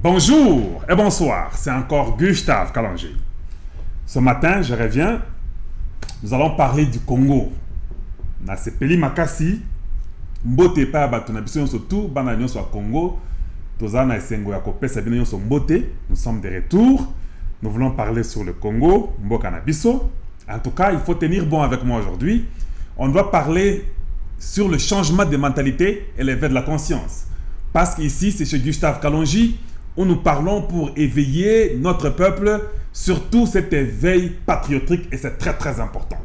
Bonjour et bonsoir, c'est encore Gustave Kalonji. Ce matin, je reviens, nous allons parler du Congo. Na sepeli makasi, mbote pa batunabiso surtout bana nyonso wa Congo, tozana esengo ya kopesa bino nyonso mbote. Nous sommes de retour. Nous voulons parler sur le Congo, mboka na biso. En tout cas, il faut tenir bon avec moi aujourd'hui. On doit parler sur le changement de mentalité et l'éveil de la conscience. Parce qu'ici, c'est chez Gustave Kalonji où nous parlons pour éveiller notre peuple, surtout cet éveil patriotique, et c'est très très important.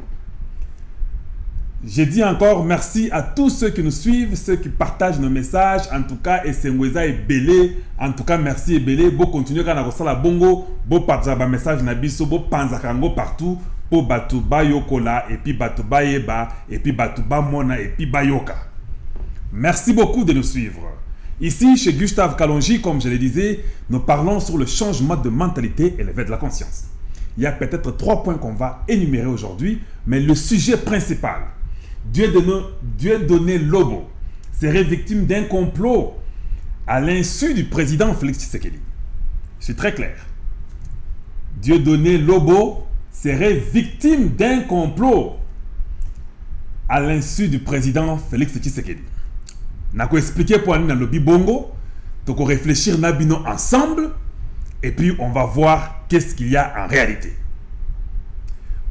J'ai dit encore merci à tous ceux qui nous suivent, ceux qui partagent nos messages, en tout cas, et Sengweza et Belé, en tout cas, merci et Belé, beau continuer quand on a la bongo, beau partager message nabiso, beau panzakango partout, beau batu bayokola, et puis batu bayeba, et puis batu bamona, et puis bayoka. Merci beaucoup de nous suivre. Ici, chez Gustave Kalonji, comme je le disais, nous parlons sur le changement de mentalité et l'éveil de la conscience. Il y a peut-être 3 points qu'on va énumérer aujourd'hui, mais le sujet principal, Dieudonné Lobo serait victime d'un complot à l'insu du président Félix Tshisekedi. Je suis très clair. Dieudonné Lobo serait victime d'un complot à l'insu du président Félix Tshisekedi. Nako expliquer pour aller dans le lobby bongo, donc on réfléchir nabino ensemble, et puis on va voir qu'est-ce qu'il y a en réalité.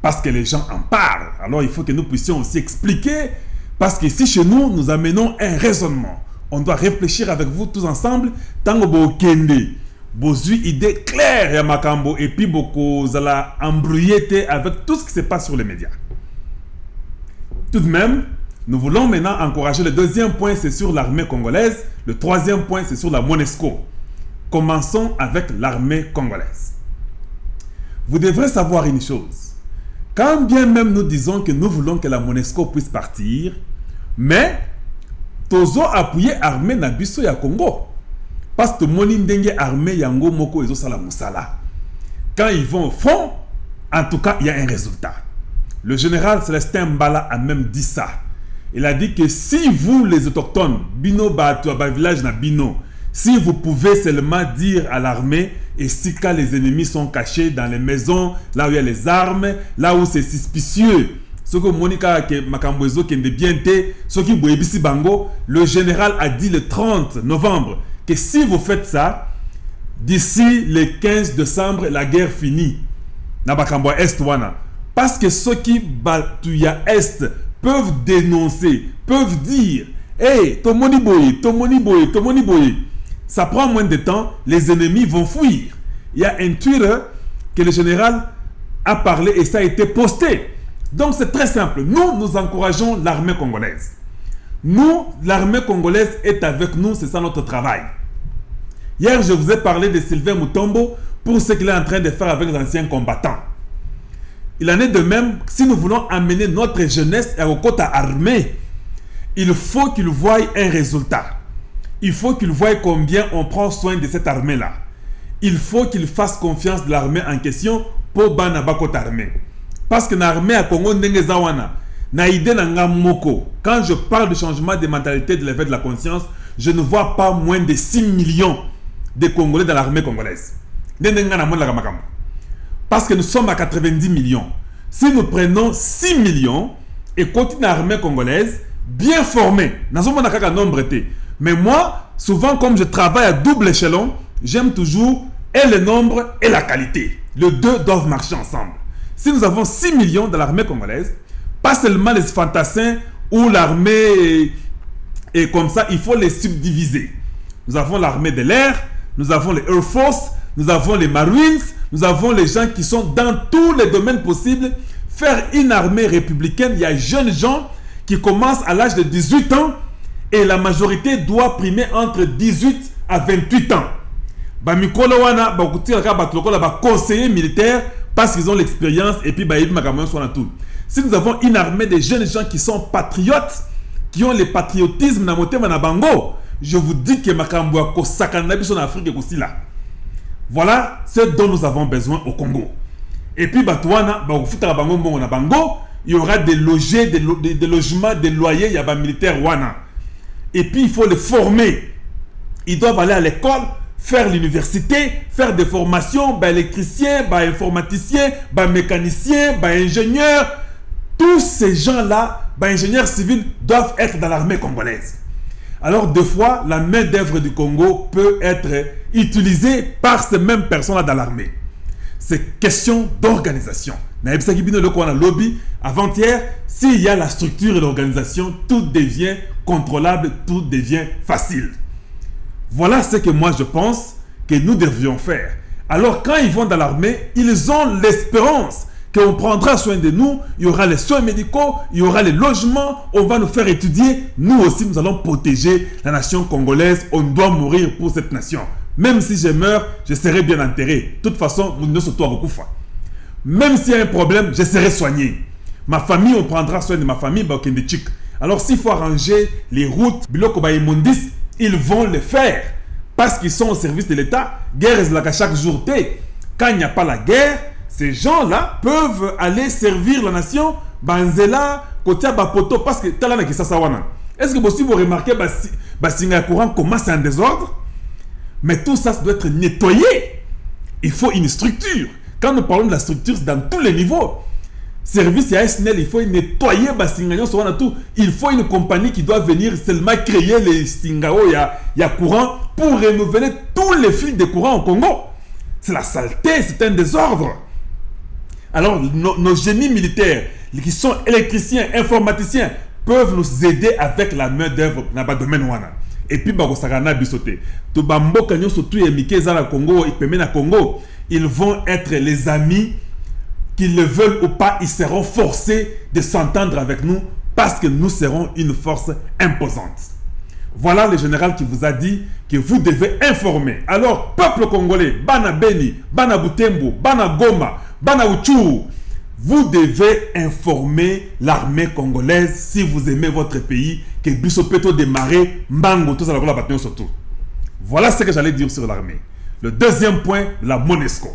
Parce que les gens en parlent, alors il faut que nous puissions aussi expliquer, parce qu'ici chez nous, nous amenons un raisonnement. On doit réfléchir avec vous tous ensemble, tant que vous avez une idée claire ya makambo, et puis vous allez embrouiller avec tout ce qui se passe sur les médias. Tout de même, nous voulons maintenant encourager. Le deuxième point, c'est sur l'armée congolaise. Le troisième point, c'est sur la MONUSCO. Commençons avec l'armée congolaise. Vous devrez savoir une chose. Quand bien même nous disons que nous voulons que la MONUSCO puisse partir, mais tozo appuyer armée na biso ya Congo. Parce que moni ndenge armée yango moko ezo sala musala. Quand ils vont au fond, en tout cas, il y a un résultat. Le général Célestin Mbala a même dit ça. Il a dit que si vous, les autochtones, Bino Bato, village na Bino, si vous pouvez seulement dire à l'armée, et si quand les ennemis sont cachés dans les maisons, là où il y a les armes, là où c'est suspicieux, ce que Monica Makambozo qui est bien té, ce qui Boebisi Bango, le général a dit le 30 novembre que si vous faites ça, d'ici le 15 décembre, la guerre finit. Na Bakambo Est wana. Parce que ceux qui Batuya Est peuvent dénoncer, peuvent dire hey, Tomoni Boye, Tomoni Boye, Tomoni Boye. Ça prend moins de temps, les ennemis vont fuir. Il y a un Twitter que le général a parlé et ça a été posté. Donc c'est très simple. Nous encourageons l'armée congolaise. Nous, l'armée congolaise est avec nous, c'est ça notre travail. Hier, je vous ai parlé de Sylvain Mutombo pour ce qu'il est en train de faire avec les anciens combattants. Il en est de même, si nous voulons amener notre jeunesse au côté armé, il faut qu'il voie un résultat. Il faut qu'il voie combien on prend soin de cette armée-là. Il faut qu'il fasse confiance de l'armée en question pour banaba côté armé. Parce que l'armée à Congo n'engezawana, naïde nanga moko. Quand je parle de changement de mentalité, de l'éveil de la conscience, je ne vois pas moins de 6 millions de Congolais dans l'armée congolaise. Parce que nous sommes à 90 millions. Si nous prenons 6 millions et continuons l'armée congolaise, bien formée, mais moi, souvent comme je travaille à double échelon, j'aime toujours et le nombre et la qualité. Les deux doivent marcher ensemble. Si nous avons 6 millions dans l'armée congolaise, pas seulement les fantassins ou l'armée et comme ça, il faut les subdiviser. Nous avons l'armée de l'air, nous avons les Air Force, nous avons les Marines, nous avons les gens qui sont dans tous les domaines possibles. Faire une armée républicaine, il y a jeunes gens qui commencent à l'âge de 18 ans et la majorité doit primer entre 18 à 28 ans. Conseillers militaires parce qu'ils ont l'expérience et puis si nous avons une armée de jeunes gens qui sont patriotes, qui ont le patriotisme, je vous dis que voilà ce dont nous avons besoin au Congo. Et puis, il y aura des logés, des logements, des loyers, il y a des militaires. Et puis, il faut les former. Ils doivent aller à l'école, faire l'université, faire des formations, électricien, informaticien, mécanicien, ingénieur. Tous ces gens-là, ingénieurs civils, doivent être dans l'armée congolaise. Alors, des fois, la main-d'œuvre du Congo peut être utilisée par ces mêmes personnes-là dans l'armée. C'est question d'organisation. Avant-hier, s'il y a la structure et l'organisation, tout devient contrôlable, tout devient facile. Voilà ce que moi je pense que nous devrions faire. Alors, quand ils vont dans l'armée, ils ont l'espérance qu'on prendra soin de nous, il y aura les soins médicaux, il y aura les logements, on va nous faire étudier. Nous aussi, nous allons protéger la nation congolaise. On doit mourir pour cette nation. Même si je meurs, je serai bien enterré. De toute façon, nous ne sommes pas beaucoup. Même s'il y a un problème, je serai soigné. Ma famille, on prendra soin de ma famille. Alors, s'il faut arranger les routes, ils vont le faire. Parce qu'ils sont au service de l'État. Guerre est chaque jour. Quand il n'y a pas la guerre, ces gens-là peuvent aller servir la nation. Banzela, Kotia, Bapoto, parce que est-ce que vous remarquez que courant commence en désordre? Mais tout ça doit être nettoyé. Il faut une structure. Quand nous parlons de la structure, c'est dans tous les niveaux. Service à SNL, il faut nettoyer il faut une compagnie qui doit venir seulement créer les Singao, il y a courant pour renouveler tous les fils de courant au Congo. C'est la saleté, c'est un désordre. Alors, nos génies militaires, qui sont électriciens, informaticiens, peuvent nous aider avec la main-d'œuvre dans le domaine. Et puis, ils vont être les amis, qu'ils le veulent ou pas, ils seront forcés de s'entendre avec nous parce que nous serons une force imposante. Voilà le général qui vous a dit que vous devez informer. Alors, peuple congolais, Bana Beni, Bana Butembo, Bana Goma, Bana Uchuru, vous devez informer l'armée congolaise si vous aimez votre pays, que Bissopeto démarrer, Mbango, tout ça, la bataille surtout. Voilà ce que j'allais dire sur l'armée. Le deuxième point, la MONUSCO.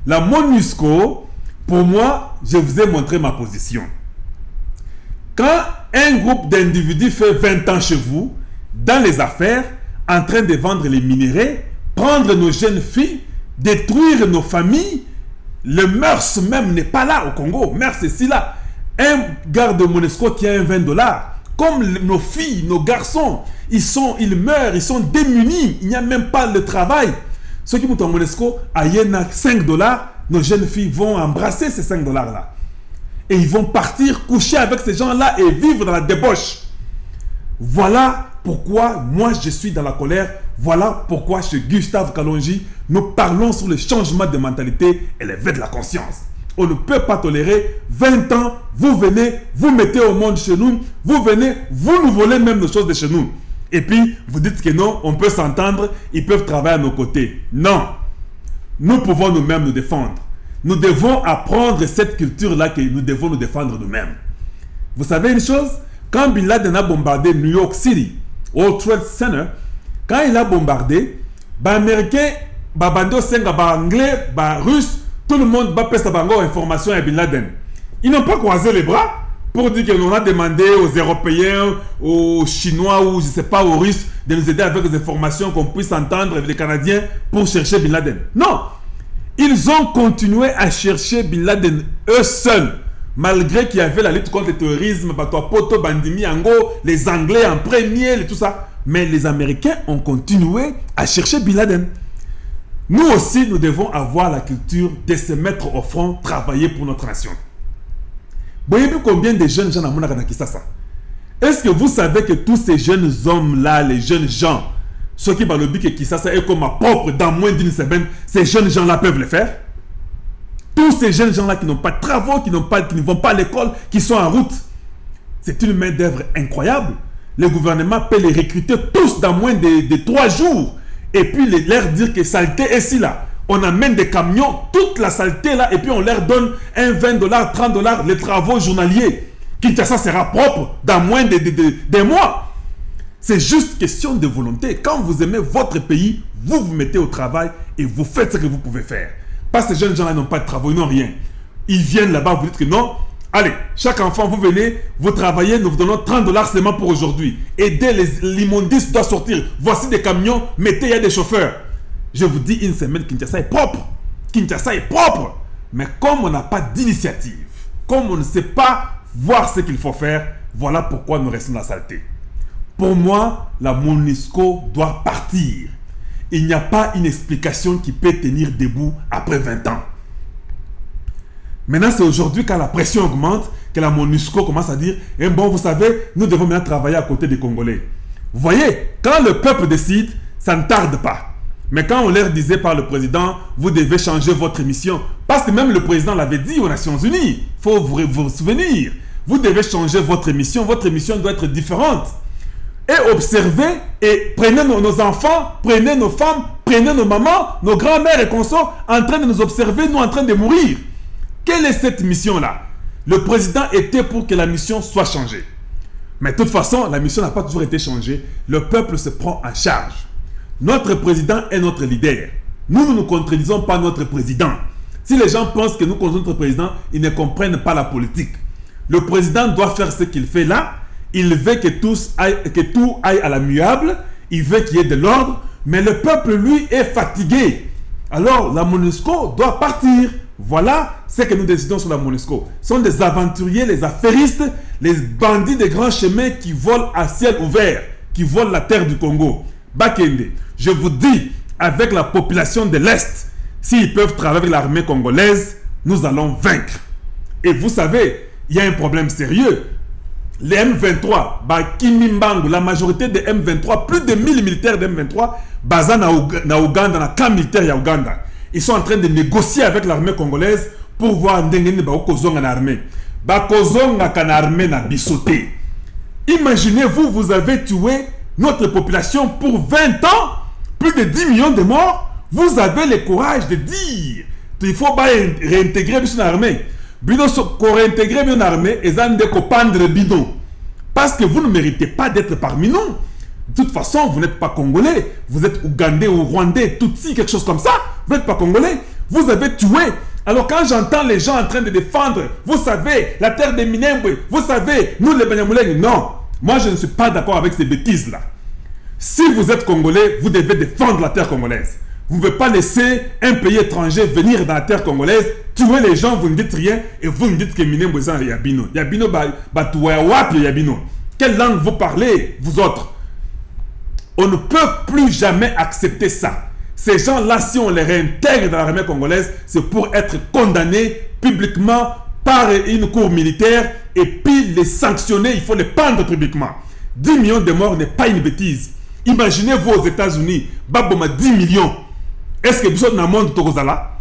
La MONUSCO, pour moi, je vous ai montré ma position. Quand un groupe d'individus fait 20 ans chez vous, dans les affaires, en train de vendre les minéraux, prendre nos jeunes filles, détruire nos familles, le mœurs même n'est pas là au Congo. Mœurs c'est si là. Un garde de MONUSCO qui a un $20, comme nos filles, nos garçons, ils meurent, ils sont démunis, il n'y a même pas le travail. Ceux qui montent en MONUSCO, à Yéna, $5, nos jeunes filles vont embrasser ces $5 là. Et ils vont partir coucher avec ces gens-là et vivre dans la débauche. Voilà pourquoi moi je suis dans la colère. Voilà pourquoi chez Gustave Kalonji, nous parlons sur le changement de mentalité et l'éveil de la conscience. On ne peut pas tolérer 20 ans, vous venez, vous mettez au monde chez nous, vous venez, vous nous volez même nos choses de chez nous. Et puis, vous dites que non, on peut s'entendre, ils peuvent travailler à nos côtés. Non, nous pouvons nous-mêmes nous défendre. Nous devons apprendre cette culture-là que nous devons nous défendre nous-mêmes. Vous savez une chose? Quand Bin Laden a bombardé New York City, World Trade Center, quand il a bombardé, les Américains, les Anglais, les Russes, tout le monde va passer information à Bin Laden. Ils n'ont pas croisé les bras pour dire qu'on a demandé aux Européens, aux Chinois ou je ne sais pas aux Russes de nous aider avec des informations qu'on puisse entendre avec les Canadiens pour chercher Bin Laden. Non! Ils ont continué à chercher Bin Laden eux seuls. Malgré qu'il y avait la lutte contre le terrorisme, Poto, Bandimi, Ango, les Anglais en premier, tout ça. Mais les Américains ont continué à chercher Bin Laden. Nous aussi, nous devons avoir la culture de se mettre au front, travailler pour notre nation. Vous voyez combien de jeunes gens ont ça? Est-ce que vous savez que tous ces jeunes hommes-là, les jeunes gens, ceux qui parlent de Kisasa est comme ma propre dans moins d'une semaine, ces jeunes gens-là peuvent le faire? Tous ces jeunes gens-là qui n'ont pas de travaux, qui ne vont pas à l'école, qui sont en route. C'est une main-d'œuvre incroyable. Le gouvernement peut les recruter tous dans moins de 3 jours. Et puis leur dire que saleté est ici là. On amène des camions, toute la saleté là, et puis on leur donne un $20, $30, les travaux journaliers. Kinshasa sera propre dans moins de mois. C'est juste question de volonté. Quand vous aimez votre pays, vous vous mettez au travail et vous faites ce que vous pouvez faire. Parce que ces jeunes gens-là n'ont pas de travail, ils n'ont rien. Ils viennent là-bas, vous dites que non. Allez, chaque enfant, vous venez, vous travaillez, nous vous donnons $30 seulement pour aujourd'hui. Aidez l'immondice doit sortir. Voici des camions, mettez, il y a des chauffeurs. Je vous dis une semaine, Kinshasa est propre. Kinshasa est propre. Mais comme on n'a pas d'initiative, comme on ne sait pas voir ce qu'il faut faire, voilà pourquoi nous restons dans la saleté. Pour moi, la MONUSCO doit partir. Il n'y a pas une explication qui peut tenir debout après 20 ans. Maintenant, c'est aujourd'hui quand la pression augmente, que la MONUSCO commence à dire « Eh bon, vous savez, nous devons maintenant travailler à côté des Congolais. » Vous voyez, quand le peuple décide, ça ne tarde pas. Mais quand on leur disait par le président, vous devez changer votre mission, parce que même le président l'avait dit aux Nations Unies, il faut vous souvenir, vous devez changer votre mission doit être différente. Et observez, et prenez nos enfants, prenez nos femmes, prenez nos mamans, nos grands-mères et consorts, en train de nous observer, nous en train de mourir. Quelle est cette mission-là? Le président était pour que la mission soit changée. Mais de toute façon, la mission n'a pas toujours été changée. Le peuple se prend en charge. Notre président est notre leader. Nous ne contredisons pas notre président. Si les gens pensent que nous contredisons notre président, ils ne comprennent pas la politique. Le président doit faire ce qu'il fait là. Il veut que tout aille à l'amiable. Il veut qu'il y ait de l'ordre. Mais le peuple, lui, est fatigué. Alors, la MONUSCO doit partir. Voilà ce que nous décidons sur la MONUSCO. Ce sont des aventuriers, les affairistes, les bandits des grands chemins qui volent à ciel ouvert, qui volent la terre du Congo. Bakende, je vous dis, avec la population de l'Est, s'ils peuvent travailler avec l'armée congolaise, nous allons vaincre. Et vous savez, il y a un problème sérieux. Les M23, Bakimimbangu, la majorité des M23, plus de 1000 militaires de M23, basés na Ouganda, dans le camp militaire de Ouganda. Ils sont en train de négocier avec l'armée congolaise pour voir ndengeni ba kozonga na armée. Ba kozonga kana armée na bisoté. Imaginez-vous, vous avez tué notre population pour 20 ans, plus de 10 millions de morts. Vous avez le courage de dire qu'il faut pas réintégrer son armée. Bino ko réintégrer mon armée et ça ne pendre bidon. Parce que vous ne méritez pas d'être parmi nous. De toute façon, vous n'êtes pas congolais. Vous êtes ougandais ou rwandais, tutsi, quelque chose comme ça. Vous n'êtes pas congolais. Vous avez tué. Alors quand j'entends les gens en train de défendre, vous savez, la terre des Minembwe, vous savez, nous les Banyamulènes, non. Moi, je ne suis pas d'accord avec ces bêtises-là. Si vous êtes congolais, vous devez défendre la terre congolaise. Vous ne pouvez pas laisser un pays étranger venir dans la terre congolaise, tuer les gens, vous ne dites rien, et vous ne dites que Minembwe, c'est Yabino. Yabino, Yabino. Quelle langue vous parlez, vous autres? On ne peut plus jamais accepter ça. Ces gens-là, si on les réintègre dans l'armée congolaise, c'est pour être condamnés publiquement par une cour militaire et puis les sanctionner, il faut les pendre publiquement. 10 millions de morts n'est pas une bêtise. Imaginez-vous aux États-Unis, Baboma 10 millions. Est-ce que vous êtes dans le monde Torozala?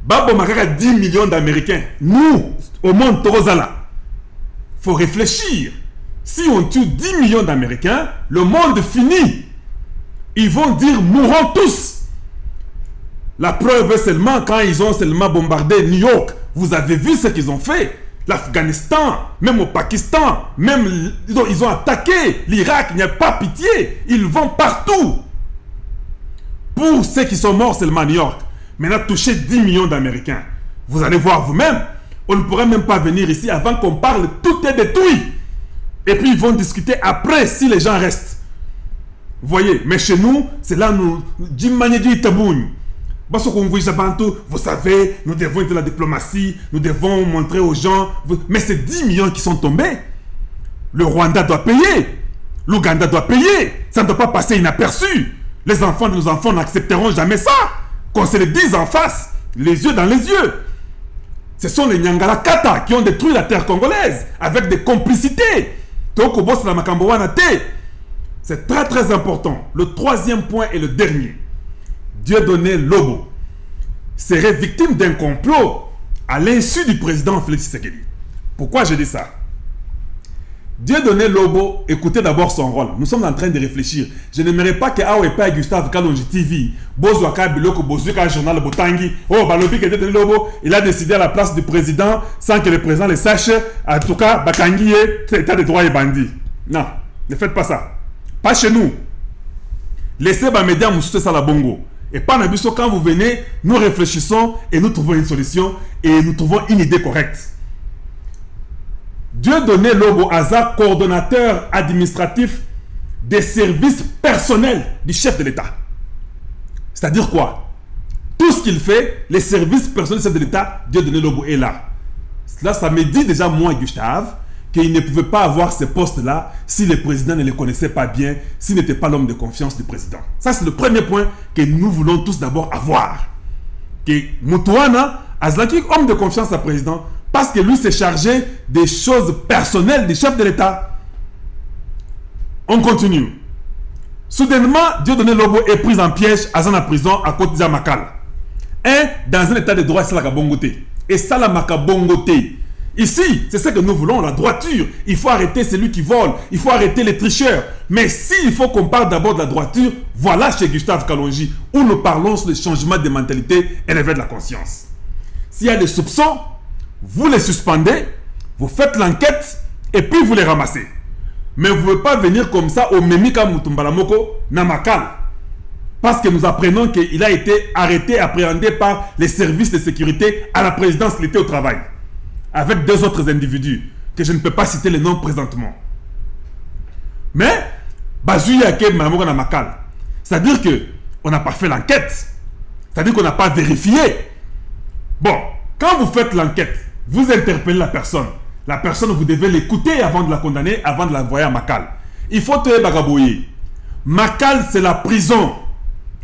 Baboma 10 millions d'Américains. Nous, au monde Torozala, il faut réfléchir. Si on tue 10 millions d'Américains, le monde finit. Ils vont dire mourront tous. La preuve est seulement quand ils ont seulement bombardé New York. Vous avez vu ce qu'ils ont fait. L'Afghanistan, même au Pakistan, même ils ont attaqué l'Irak. Il n'y a pas pitié. Ils vont partout. Pour ceux qui sont morts seulement à New York. Maintenant, toucher 10 millions d'Américains. Vous allez voir vous-même. On ne pourrait même pas venir ici avant qu'on parle. Tout est détruit. Et puis ils vont discuter après si les gens restent. Vous voyez, mais chez nous, c'est là nous, vous savez, nous devons être de la diplomatie, nous devons montrer aux gens. Mais c'est 10 millions qui sont tombés. Le Rwanda doit payer. L'Ouganda doit payer. Ça ne doit pas passer inaperçu. Les enfants de nos enfants n'accepteront jamais ça. Qu'on se le dise en face, les yeux dans les yeux. Ce sont les Nyangara Kata qui ont détruit la terre congolaise avec des complicités. C'est très très important. Le troisième point et le dernier. Dieudonné Lobo serait victime d'un complot à l'insu du président Félix Tshisekedi. Pourquoi je dis ça? Dieudonné Lobo, écoutez d'abord son rôle. Nous sommes en train de réfléchir. Je n'aimerais pas que Awepa et Gustave Kalonji TV, Bozoaka Biloko, Bozuka Journal Botangi, oh, Balobi que Dieudonné Lobo, il a décidé à la place du président sans que le président le sache. En tout cas, Bakangi est état de droit et bandit. Non, ne faites pas ça. Pas chez nous. Laissez les médias mousser ça la bongo. Et pas Nabiso, quand vous venez, nous réfléchissons et nous trouvons une solution et nous trouvons une idée correcte. Dieudonné Lobo Aza, coordonnateur administratif des services personnels du chef de l'État. C'est-à-dire quoi? Tout ce qu'il fait, les services personnels du chef de l'État, Dieudonné Lobo est là. Là, ça me dit déjà, moi, Gustave, qu'il ne pouvait pas avoir ces postes-là si le président ne les connaissait pas bien, s'il n'était pas l'homme de confiance du président. Ça, c'est le premier point que nous voulons tous d'abord avoir. Que Moutouana a homme de confiance à président parce que lui s'est chargé des choses personnelles du chef de l'État. On continue. Soudainement, Dieudonné Lobo est pris en piège à la prison à Côte d'Amakal. Dans un état de droit, c'est la Bongoté. Et ça, la Bongoté. Ici, c'est ce que nous voulons, la droiture. Il faut arrêter celui qui vole. Il faut arrêter les tricheurs. Mais s'il faut qu'on parle d'abord de la droiture, voilà chez Gustave Kalonji, où nous parlons sur le changement de mentalité et l'éveil de la conscience. S'il y a des soupçons, vous les suspendez, vous faites l'enquête et puis vous les ramassez. Mais vous ne pouvez pas venir comme ça au Memika Mutumbalamoko Namakal. Parce que nous apprenons qu'il a été arrêté, appréhendé par les services de sécurité à la présidence l'été au travail. Avec 2 autres individus, que je ne peux pas citer les noms présentement. Mais, c'est-à-dire qu'on n'a pas fait l'enquête. C'est-à-dire qu'on n'a pas vérifié. Bon, quand vous faites l'enquête, vous interpellez la personne. La personne, vous devez l'écouter avant de la condamner, avant de l'envoyer à Makal. Il faut te bagaboyer. Makal, c'est la prison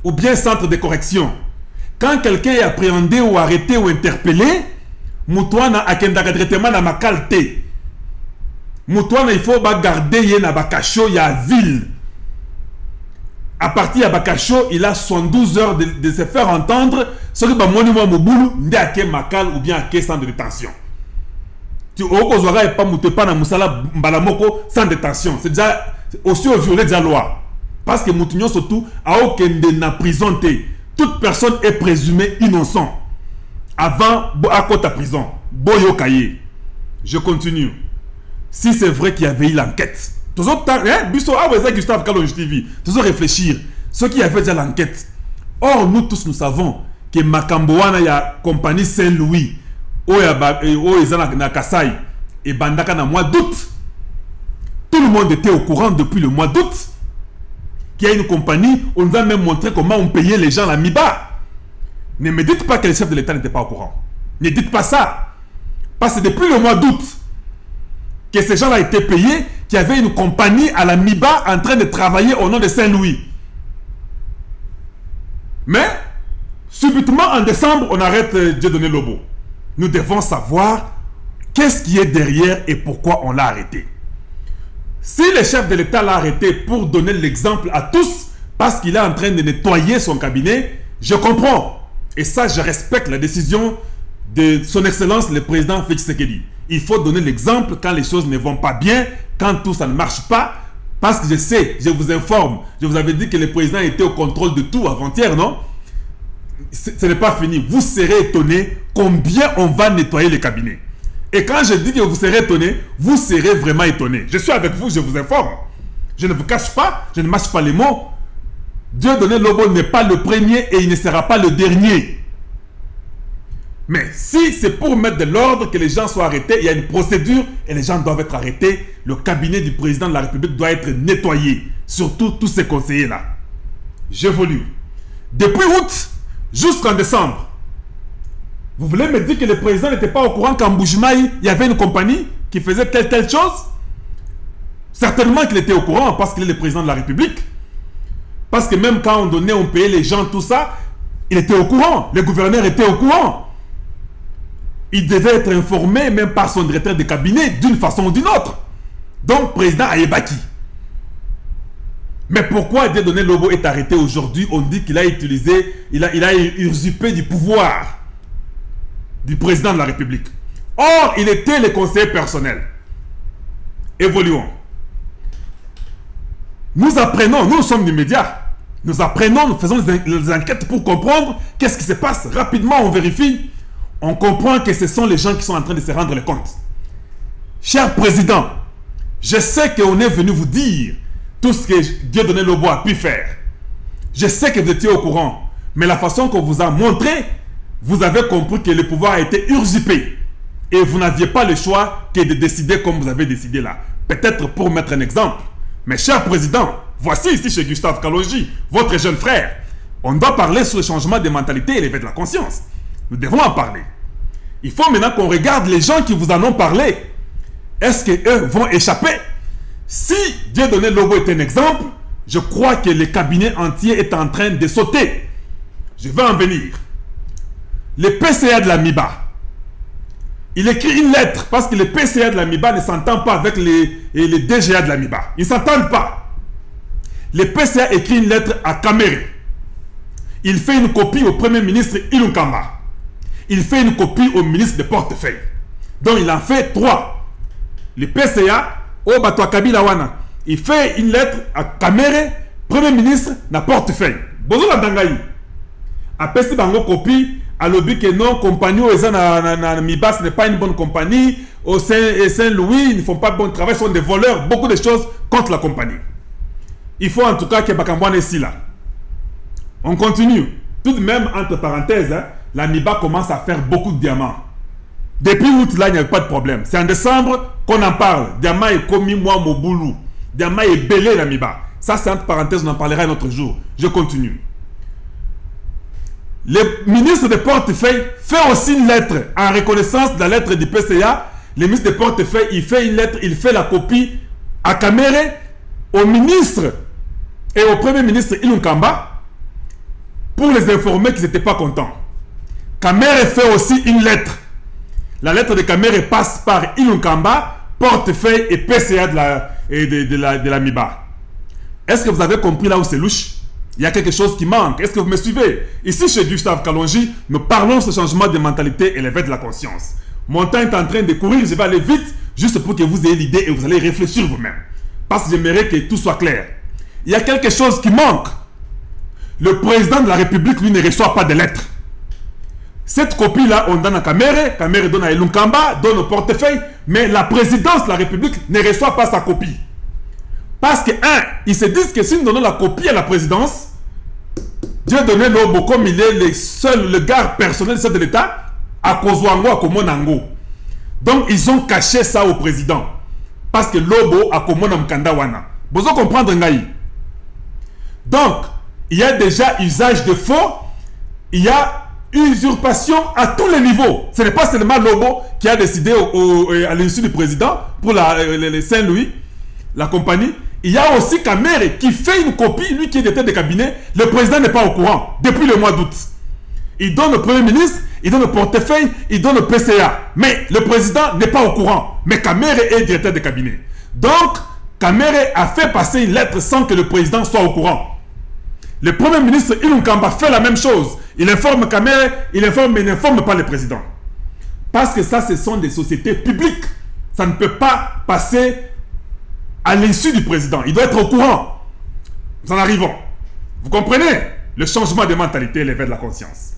ou bien centre de correction. Quand quelqu'un est appréhendé ou arrêté ou interpellé, Moutouana a un traitement dans Makal té. Moutouana, il faut garder yena bakacho ya ville. À partir de Bakacho, il a 72 heures de se faire entendre ce que Bamonimo Moboulou n'a qu'à Makal ou bien à quel centre de détention. Tu n'as pas mouté pas dans Moussala Mbalamoko sans détention. C'est déjà aussi au violet de la loi. Parce que Moutignon surtout a aucun de prison. Toute personne est présumée innocent. Avant à côté de prison. Boyo Kaye. Je continue. Si c'est vrai qu'il y avait eu l'enquête. Toujours Gustave Kalonji TV. Toujours réfléchir. Ceux qui avaient déjà l'enquête. Or, nous tous nous savons que Makamboana ya compagnie Saint-Louis. Kasai et Bandaka dans le mois d'août. Tout le monde était au courant depuis le mois d'août qu'il y a une compagnie, on nous a même montré comment on payait les gens la MIBA. Ne me dites pas que le chef de l'État n'était pas au courant. Ne dites pas ça. Parce que depuis le mois d'août que ces gens-là étaient payés, qu'il y avait une compagnie à la MIBA en train de travailler au nom de Saint-Louis. Mais, subitement en décembre, on arrête Dieudonné Lobo. Nous devons savoir qu'est-ce qui est derrière et pourquoi on l'a arrêté. Si le chef de l'État l'a arrêté pour donner l'exemple à tous, parce qu'il est en train de nettoyer son cabinet, je comprends. Et ça, je respecte la décision de son Excellence, le président Félix Tshisekedi. Il faut donner l'exemple quand les choses ne vont pas bien, quand tout ça ne marche pas. Parce que je sais, je vous informe, je vous avais dit que le président était au contrôle de tout avant-hier, non? Ce n'est pas fini. Vous serez étonné combien on va nettoyer le cabinet. Et quand je dis que vous serez étonné, vous serez vraiment étonné. Je suis avec vous, je vous informe. Je ne vous cache pas, je ne mâche pas les mots. Dieudonné Lobo n'est pas le premier et il ne sera pas le dernier. Mais si c'est pour mettre de l'ordre, que les gens soient arrêtés, il y a une procédure et les gens doivent être arrêtés. Le cabinet du président de la République doit être nettoyé. Surtout tous ces conseillers-là. J'évolue. Depuis août jusqu'en décembre, vous voulez me dire que le président n'était pas au courant qu'en Mbujimayi, il y avait une compagnie qui faisait telle chose? Certainement qu'il était au courant parce qu'il est le président de la République. Parce que même quand on donnait, on payait les gens, tout ça, il était au courant. Le gouverneur était au courant. Il devait être informé même par son directeur de cabinet d'une façon ou d'une autre. Donc, président Ayebaki. Mais pourquoi Dieudonné Lobo est arrêté aujourd'hui? On dit qu'il a utilisé, il a usurpé du pouvoir du président de la République. Or, il était le conseiller personnel. Évoluons. Nous apprenons, nous sommes des médias. Nous apprenons, nous faisons des enquêtes pour comprendre qu'est-ce qui se passe. Rapidement, on vérifie. On comprend que ce sont les gens qui sont en train de se rendre compte. Cher président, je sais qu'on est venu vous dire tout ce que Dieudonné Lobo a pu faire. Je sais que vous étiez au courant. Mais la façon qu'on vous a montré, vous avez compris que le pouvoir a été usurpé. Et vous n'aviez pas le choix que de décider comme vous avez décidé là. Peut-être pour mettre un exemple. Mais cher président, voici ici chez Gustave Kalonji, votre jeune frère, On doit parler sur le changement de mentalité et l'éveil de la conscience. Nous devons en parler. Il faut maintenant qu'on regarde les gens qui vous en ont parlé. Est-ce qu'eux vont échapper? Si Dieudonné Lobo est un exemple, je crois que le cabinet entier est en train de sauter. Je vais en venir. Le PCA de la MIBA, il écrit une lettre parce que le PCA de la MIBA ne s'entend pas avec les DGA de la MIBA. Ils ne s'entendent pas. Le PCA écrit une lettre à Kamere. Il fait une copie au Premier ministre Ilunkamba. Il fait une copie au ministre de portefeuille. Donc il en fait 3. Le PCA, au Batoa Kabila Wana, il fait une lettre à Kamere, Premier ministre, na portefeuille. Bozo la dangaï. Après si bango copie, à l'objet que non, compagnie au na Miba, ce n'est pas une bonne compagnie. Au Saint-Louis, ils ne font pas bon travail, ils sont des voleurs, beaucoup de choses contre la compagnie. Il faut en tout cas que Bakambouane est ici là. On continue. Tout de même, entre parenthèses, hein, la MIBA commence à faire beaucoup de diamants. Depuis août, là, il n'y a pas de problème. C'est en décembre qu'on en parle. Diamant est commis, moi, mon boulot. Diamant est belé, la MIBA. Ça, c'est entre parenthèses, on en parlera un autre jour. Je continue. Le ministre de portefeuille fait aussi une lettre en reconnaissance de la lettre du PCA. Le ministre de portefeuille, il fait une lettre, il fait la copie à Kamere, au ministre et au Premier ministre Ilunkamba pour les informer qu'ils n'étaient pas contents. Kamere fait aussi une lettre. La lettre de Kamere passe par Ilunkamba, portefeuille et PCA de la MIBA. Est-ce que vous avez compris là où c'est louche? Il y a quelque chose qui manque. Est-ce que vous me suivez? Ici, chez Gustave Kalonji, nous parlons de ce changement de mentalité et l'éveil de la conscience. Mon temps est en train de courir, je vais aller vite, juste pour que vous ayez l'idée et vous allez réfléchir vous-même. Parce que j'aimerais que tout soit clair. Il y a quelque chose qui manque. Le président de la République, lui, ne reçoit pas de lettres. Cette copie-là, on donne à Kamere, Kamere donne à Ilunkamba, donne au portefeuille, mais la présidence de la République ne reçoit pas sa copie. Parce que, ils se disent que si nous donnons la copie à la présidence, Dieudonné Lobo, comme il est le garde personnel de l'État, à Kozwango, à Komonango. Donc, ils ont caché ça au président. Parce que Lobo a Komona Mkandawana. Vous allez comprendre, Ngaï. Donc, il y a déjà usage de faux, il y a usurpation à tous les niveaux. Ce n'est pas seulement Lobo qui a décidé à l'insu du président pour les Saint-Louis, la compagnie. Il y a aussi Kamere qui fait une copie, lui qui est tête de cabinet. Le président n'est pas au courant depuis le mois d'août. Il donne au Premier ministre, il donne le portefeuille, il donne le PCA. Mais le président n'est pas au courant. Mais Kamere est directeur de cabinet. Donc, Kamere a fait passer une lettre sans que le président soit au courant. Le Premier ministre Ilunkamba fait la même chose. Il informe Kamere, il informe, mais il n'informe pas le président. Parce que ça, ce sont des sociétés publiques. Ça ne peut pas passer à l'insu du président. Il doit être au courant. Nous en arrivons. Vous comprenez? Le changement de mentalité et l'éveil de la conscience.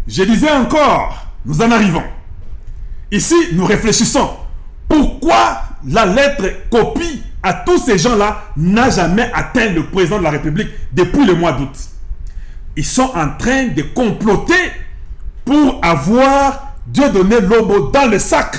Je disais encore, nous en arrivons. Ici, nous réfléchissons. Pourquoi la lettre copie à tous ces gens-là n'a jamais atteint le président de la République depuis le mois d'août? Ils sont en train de comploter pour avoir Dieudonné Lobo dans le sac.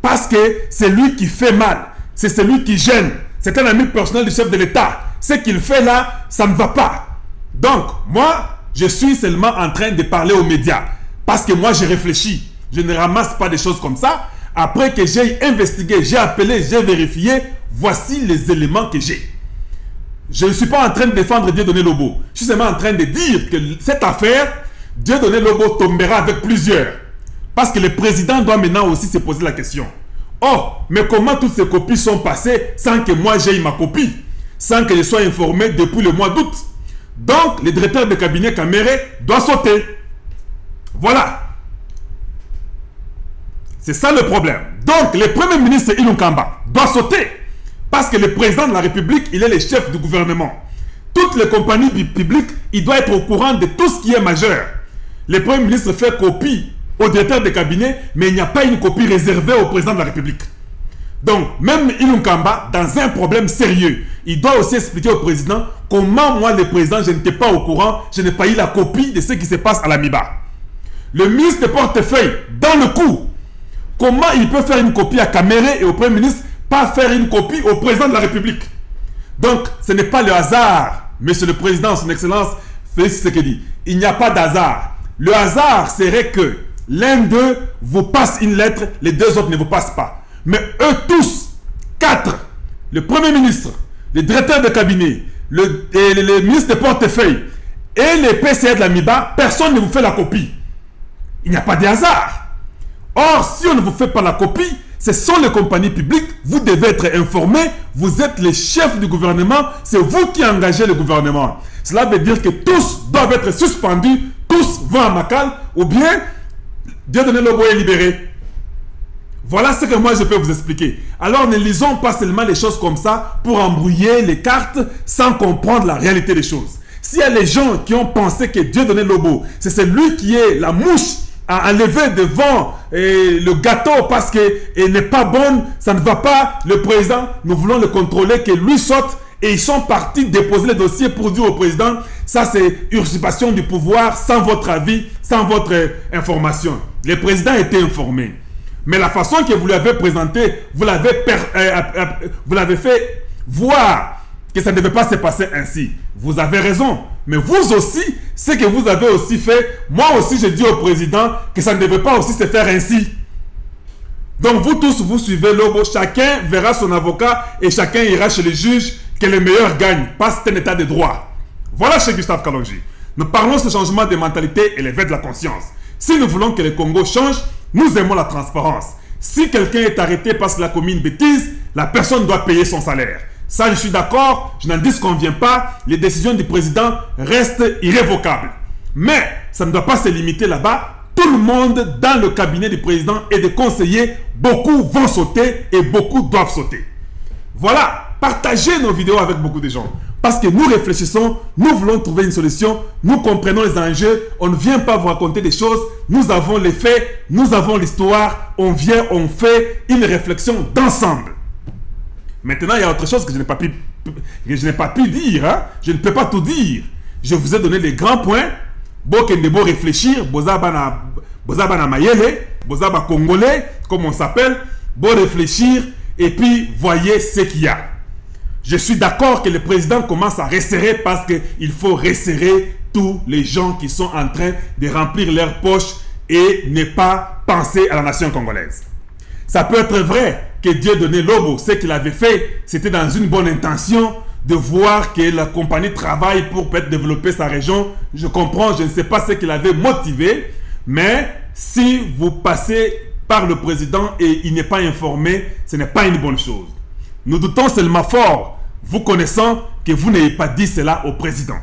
Parce que c'est lui qui fait mal. C'est celui qui gêne. C'est un ami personnel du chef de l'État. Ce qu'il fait là, ça ne va pas. Donc, moi, je suis seulement en train de parler aux médias. Parce que moi, je réfléchis. Je ne ramasse pas des choses comme ça. Après que j'ai investigué, j'ai appelé, j'ai vérifié, voici les éléments que j'ai. Je ne suis pas en train de défendre Dieudonné Lobo. Je suis seulement en train de dire que cette affaire, Dieudonné Lobo tombera avec plusieurs. Parce que le président doit maintenant aussi se poser la question. Oh, mais comment toutes ces copies sont passées sans que moi j'aie ma copie? Sans que je sois informé depuis le mois d'août? Donc, le directeur de cabinet Kamere doit sauter. Voilà. C'est ça le problème. Donc, le premier ministre Ilunkamba doit sauter. Parce que le président de la République, il est le chef du gouvernement. Toutes les compagnies publiques, il doit être au courant de tout ce qui est majeur. Le premier ministre fait copie au directeur de cabinet, mais il n'y a pas une copie réservée au président de la République. Donc, même Ilunkamba, dans un problème sérieux, il doit aussi expliquer au président comment moi, le président, je n'étais pas au courant, je n'ai pas eu la copie de ce qui se passe à la MIBA. Le ministre de portefeuille, dans le coup, comment il peut faire une copie à Kamere et au Premier ministre, pas faire une copie au président de la République? Donc, ce n'est pas le hasard, Monsieur le Président, Son Excellence, Félix Tshisekedi, il n'y a pas d'hasard. Le hasard serait que l'un d'eux vous passe une lettre, les deux autres ne vous passent pas. Mais eux tous, 4, le Premier ministre, le directeur de cabinet, le ministre de portefeuille et les PCA de la MIBA, personne ne vous fait la copie. Il n'y a pas de hasard. Or, si on ne vous fait pas la copie, ce sont les compagnies publiques, vous devez être informés, vous êtes les chefs du gouvernement, c'est vous qui engagez le gouvernement. Cela veut dire que tous doivent être suspendus, tous vont à Makal, ou bien Dieudonné Lobo est libéré. Voilà ce que moi je peux vous expliquer. Alors ne lisons pas seulement les choses comme ça pour embrouiller les cartes sans comprendre la réalité des choses. S'il y a les gens qui ont pensé que Dieudonné Lobo, c'est celui qui est la mouche à enlever devant le gâteau parce qu'il n'est pas bon, ça ne va pas, le président, nous voulons le contrôler, que lui saute, et ils sont partis déposer le dossier pour dire au président, ça c'est usurpation du pouvoir sans votre avis, sans votre information. Le président était informé. Mais la façon que vous l'avez présenté, vous l'avez fait voir que ça ne devait pas se passer ainsi. Vous avez raison. Mais vous aussi, ce que vous avez aussi fait, moi aussi j'ai dit au président que ça ne devait pas aussi se faire ainsi. Donc vous tous, vous suivez Lobo, chacun verra son avocat et chacun ira chez le juge, que le meilleur gagne. Parce que c'est un état de droit. Voilà chez Gustave Kalonji. Nous parlons de ce changement de mentalité et l'éveil de la conscience. Si nous voulons que le Congo change, nous aimons la transparence. Si quelqu'un est arrêté parce qu'il a commis une bêtise, la personne doit payer son salaire. Ça, je suis d'accord, je n'en disconviens pas. Les décisions du président restent irrévocables. Mais ça ne doit pas se limiter là-bas. Tout le monde dans le cabinet du président et des conseillers, beaucoup vont sauter et beaucoup doivent sauter. Voilà, partagez nos vidéos avec beaucoup de gens. Parce que nous réfléchissons, nous voulons trouver une solution, nous comprenons les enjeux, on ne vient pas vous raconter des choses, nous avons les faits, nous avons l'histoire, on vient, on fait une réflexion d'ensemble. Maintenant, il y a autre chose que je n'ai pas pu dire, hein? Je ne peux pas tout dire. Je vous ai donné les grands points, Bokendebo réfléchir, Bozabana Mayele, Bozaba Congolais, comme on s'appelle, Bo réfléchir, et puis voyez ce qu'il y a. Je suis d'accord que le président commence à resserrer parce qu'il faut resserrer tous les gens qui sont en train de remplir leurs poches et ne pas penser à la nation congolaise. Ça peut être vrai que Dieudonné Lobo, ce qu'il avait fait, c'était dans une bonne intention de voir que la compagnie travaille pour peut-être développer sa région. Je comprends, je ne sais pas ce qu'il avait motivé, mais si vous passez par le président et il n'est pas informé, ce n'est pas une bonne chose. Nous doutons seulement fort, vous connaissant, que vous n'ayez pas dit cela au président.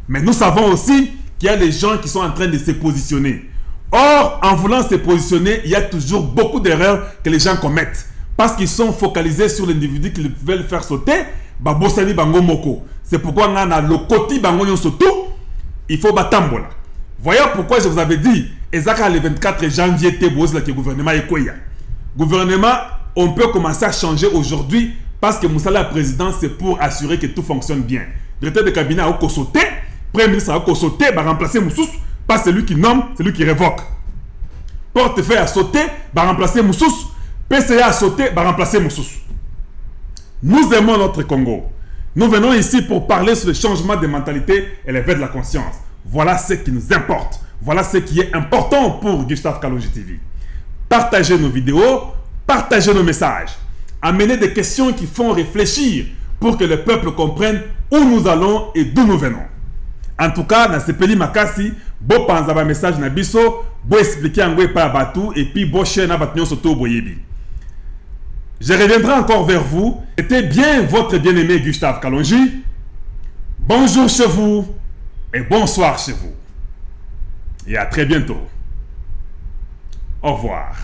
Mais nous savons aussi qu'il y a des gens qui sont en train de se positionner. Or, en voulant se positionner, il y a toujours beaucoup d'erreurs que les gens commettent. Parce qu'ils sont focalisés sur l'individu qu'ils veulent faire sauter. C'est pourquoi on a le côté il faut batambola. Voyez pourquoi je vous avais dit, Ezaka le 24 janvier, le gouvernement est quoi? Gouvernement, on peut commencer à changer aujourd'hui parce que Moussala président, c'est pour assurer que tout fonctionne bien. Le directeur de cabinet a sauté, premier ministre a sauté, va remplacer Moussous, pas celui qui nomme, celui qui révoque. Portefeuille a sauté, va remplacer Moussous, PCA a sauté, va remplacer Moussous. Nous aimons notre Congo. Nous venons ici pour parler sur le changement de mentalité et l'éveil de la conscience. Voilà ce qui nous importe. Voilà ce qui est important pour Gustave Kalonji TV. Partagez nos vidéos, partagez nos messages. Amenez des questions qui font réfléchir pour que le peuple comprenne où nous allons et d'où nous venons. En tout cas, dans ce pays Makasi, bo panza ba message na biso, bo expliquer en pa batu et puis bo chaîne na batnyo soto boyebi. Je reviendrai encore vers vous. C'était bien votre bien-aimé Gustave Kalonji. Bonjour chez vous et bonsoir chez vous. Et à très bientôt. Au revoir.